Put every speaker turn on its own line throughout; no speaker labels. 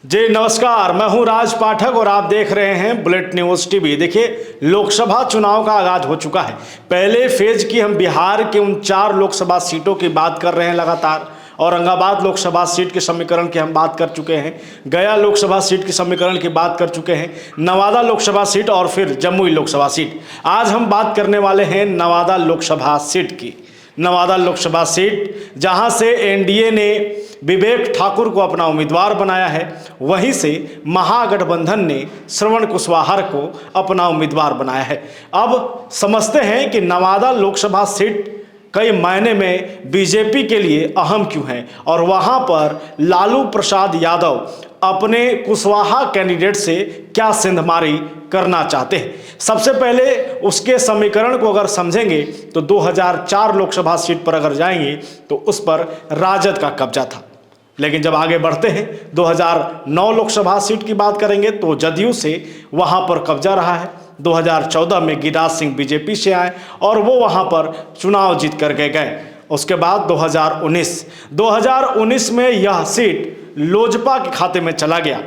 जी नमस्कार, मैं हूं राज पाठक और आप देख रहे हैं बुलेट न्यूज़ टीवी। देखिए, लोकसभा चुनाव का आगाज हो चुका है। पहले फेज की हम बिहार के उन 4 लोकसभा सीटों की बात कर रहे हैं लगातार। औरंगाबाद लोकसभा सीट के समीकरण की हम बात कर चुके हैं, गया लोकसभा सीट के समीकरण की बात कर चुके हैं, नवादा लोकसभा सीट और फिर जमुई लोकसभा सीट। आज हम बात करने वाले हैं नवादा लोकसभा सीट की। नवादा लोकसभा सीट जहां से एनडीए ने विवेक ठाकुर को अपना उम्मीदवार बनाया है, वहीं से महागठबंधन ने श्रवण कुशवाहा को अपना उम्मीदवार बनाया है। अब समझते हैं कि नवादा लोकसभा सीट कई मायने में बीजेपी के लिए अहम क्यों है और वहां पर लालू प्रसाद यादव अपने कुशवाहा कैंडिडेट से क्या सिंधमारी करना चाहते हैं। सबसे पहले उसके समीकरण को अगर समझेंगे तो 2004 लोकसभा सीट पर अगर जाएंगे तो उस पर राजद का कब्जा था, लेकिन जब आगे बढ़ते हैं 2009 लोकसभा सीट की बात करेंगे तो जदयू से वहां पर कब्जा रहा है। 2014 में गिरिराज सिंह बीजेपी से आए और वो वहां पर चुनाव जीत करके गए। उसके बाद 2019 में यह सीट लोजपा के खाते में चला गया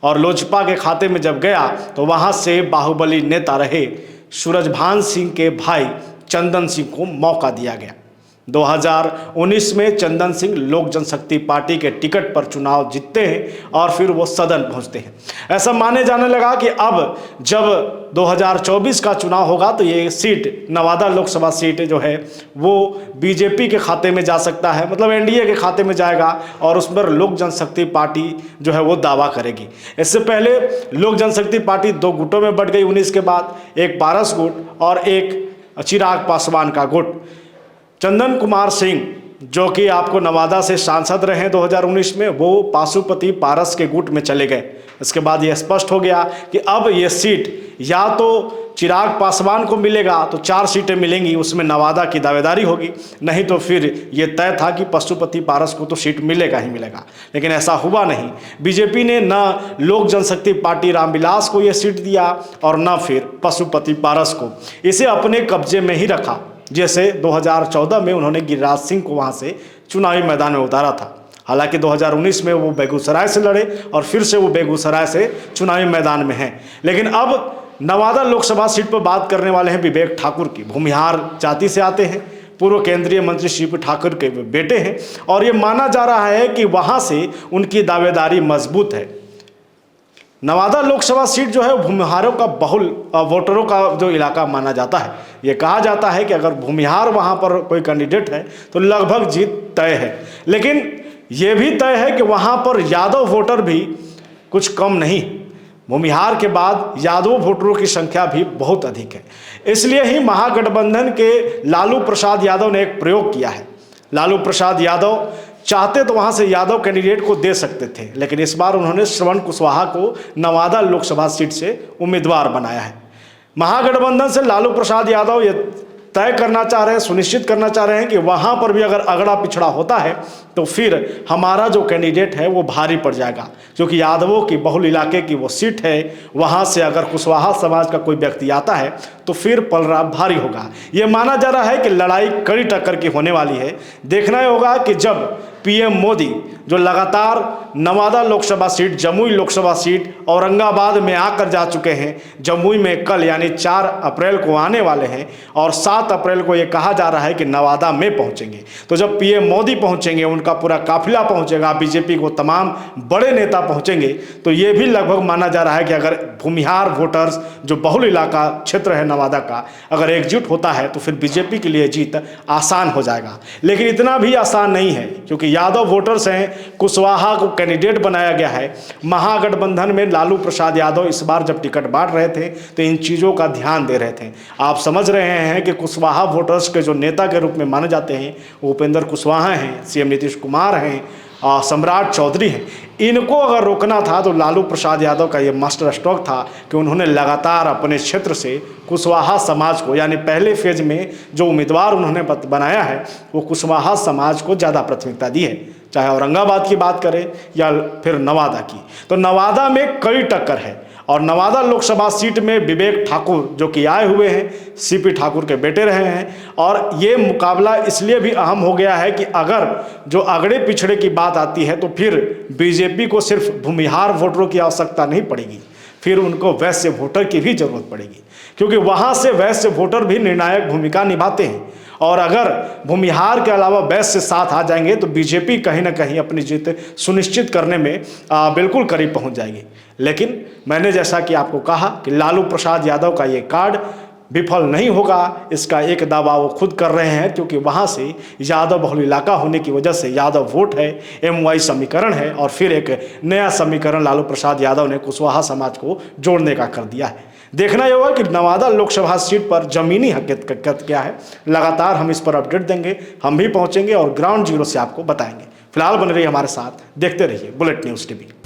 और लोजपा के खाते में जब गया तो वहां से बाहुबली नेता रहे सूरजभान सिंह के भाई चंदन सिंह को मौका दिया गया। 2019 में चंदन सिंह लोक जनशक्ति पार्टी के टिकट पर चुनाव जीतते हैं और फिर वो सदन पहुंचते हैं। ऐसा माने जाने लगा कि अब जब 2024 का चुनाव होगा तो ये सीट, नवादा लोकसभा सीट जो है वो बीजेपी के खाते में जा सकता है, मतलब एनडीए के खाते में जाएगा और उस पर लोक जनशक्ति पार्टी जो है वो दावा करेगी। इससे पहले लोक जनशक्ति पार्टी 2 गुटों में बट गई 19 के बाद, एक पारस गुट और एक चिराग पासवान का गुट। चंदन कुमार सिंह जो कि आपको नवादा से सांसद रहे 2019 में, वो पाशुपति पारस के गुट में चले गए। इसके बाद यह स्पष्ट हो गया कि अब ये सीट या तो चिराग पासवान को मिलेगा तो 4 सीटें मिलेंगी, उसमें नवादा की दावेदारी होगी, नहीं तो फिर ये तय था कि पशुपति पारस को तो सीट मिलेगा ही मिलेगा। लेकिन ऐसा हुआ नहीं। बीजेपी ने न लोक जनशक्ति पार्टी रामविलास को यह सीट दिया और न फिर पशुपति पारस को, इसे अपने कब्जे में ही रखा। जैसे 2014 में उन्होंने गिरिराज सिंह को वहां से चुनावी मैदान में उतारा था। हालांकि 2019 में वो बेगूसराय से लड़े और फिर से वो बेगूसराय से चुनावी मैदान में हैं। लेकिन अब नवादा लोकसभा सीट पर बात करने वाले हैं विवेक ठाकुर की। भूमिहार जाति से आते हैं, पूर्व केंद्रीय मंत्री शिव ठाकुर के बेटे हैं और ये माना जा रहा है कि वहां से उनकी दावेदारी मजबूत है। नवादा लोकसभा सीट जो है भूमिहारों का बहुल वोटरों का जो इलाका माना जाता है। ये कहा जाता है कि अगर भूमिहार वहाँ पर कोई कैंडिडेट है तो लगभग जीत तय है। लेकिन ये भी तय है कि वहाँ पर यादव वोटर भी कुछ कम नहीं। भूमिहार के बाद यादव वोटरों की संख्या भी बहुत अधिक है। इसलिए ही महागठबंधन के लालू प्रसाद यादव ने एक प्रयोग किया है। लालू प्रसाद यादव चाहते तो वहां से यादव कैंडिडेट को दे सकते थे, लेकिन इस बार उन्होंने श्रवण कुशवाहा को नवादा लोकसभा सीट से उम्मीदवार बनाया है। महागठबंधन से लालू प्रसाद यादव ये तय करना चाह रहे हैं, सुनिश्चित करना चाह रहे हैं कि वहां पर भी अगर अगड़ा पिछड़ा होता है तो फिर हमारा जो कैंडिडेट है वो भारी पड़ जाएगा, क्योंकि यादवों की बहुल इलाके की वो सीट है। वहां से अगर कुशवाहा समाज का कोई व्यक्ति आता है तो फिर पलड़ा भारी होगा। ये माना जा रहा है कि लड़ाई कड़ी टक्कर की होने वाली है। देखना ही होगा कि जब पीएम मोदी जो लगातार नवादा लोकसभा सीट, जमुई लोकसभा सीट, औरंगाबाद में आकर जा चुके हैं, जमुई में कल यानी 4 अप्रैल को आने वाले हैं और 7 अप्रैल को ये कहा जा रहा है कि नवादा में पहुंचेंगे। तो जब पीएम मोदी पहुंचेंगे, उनका पूरा काफिला पहुंचेगा, बीजेपी को तमाम बड़े नेता पहुंचेंगे, तो ये भी लगभग माना जा रहा है कि अगर भूमिहार वोटर्स जो बहुल इलाका क्षेत्र है नवादा का अगर एकजुट होता है तो फिर बीजेपी के लिए जीत आसान हो जाएगा। लेकिन इतना भी आसान नहीं है, क्योंकि यादव वोटर्स हैं। कुशवाहा को कैंडिडेट बनाया गया है। महागठबंधन में लालू प्रसाद यादव इस बार जब टिकट बांट रहे थे तो इन चीज़ों का ध्यान दे रहे थे। आप समझ रहे हैं कि कुशवाहा वोटर्स के जो नेता के रूप में माने जाते हैं वो उपेंद्र कुशवाहा हैं, सीएम नीतीश कुमार हैं, सम्राट चौधरी हैं। इनको अगर रोकना था तो लालू प्रसाद यादव का ये मास्टर स्ट्रोक था कि उन्होंने लगातार अपने क्षेत्र से कुशवाहा समाज को, यानी पहले फेज में जो उम्मीदवार उन्होंने बनाया है वो कुशवाहा समाज को ज़्यादा प्राथमिकता दी है, चाहे औरंगाबाद की बात करें या फिर नवादा की। तो नवादा में कड़ी टक्कर है और नवादा लोकसभा सीट में विवेक ठाकुर जो कि आए हुए हैं, सीपी ठाकुर के बेटे रहे हैं। और ये मुकाबला इसलिए भी अहम हो गया है कि अगर जो अगड़े पिछड़े की बात आती है तो फिर बीजेपी को सिर्फ भूमिहार वोटरों की आवश्यकता नहीं पड़ेगी, फिर उनको वैश्य वोटर की भी जरूरत पड़ेगी, क्योंकि वहाँ से वैश्य वोटर भी निर्णायक भूमिका निभाते हैं। और अगर भूमिहार के अलावा वैश्य साथ आ जाएंगे तो बीजेपी कहीं ना कहीं अपनी जीत सुनिश्चित करने में बिल्कुल करीब पहुंच जाएगी। लेकिन मैंने जैसा कि आपको कहा कि लालू प्रसाद यादव का ये कार्ड विफल नहीं होगा, इसका एक दावा वो खुद कर रहे हैं, क्योंकि वहाँ से यादव बहुल इलाका होने की वजह से यादव वोट है, MY समीकरण है, और फिर एक नया समीकरण लालू प्रसाद यादव ने कुशवाहा समाज को जोड़ने का कर दिया है। देखना यह होगा कि नवादा लोकसभा सीट पर जमीनी हकीकत क्या है। लगातार हम इस पर अपडेट देंगे, हम भी पहुंचेंगे और ग्राउंड जीरो से आपको बताएंगे। फिलहाल बने रहिए हमारे साथ, देखते रहिए बुलेट न्यूज़ TV।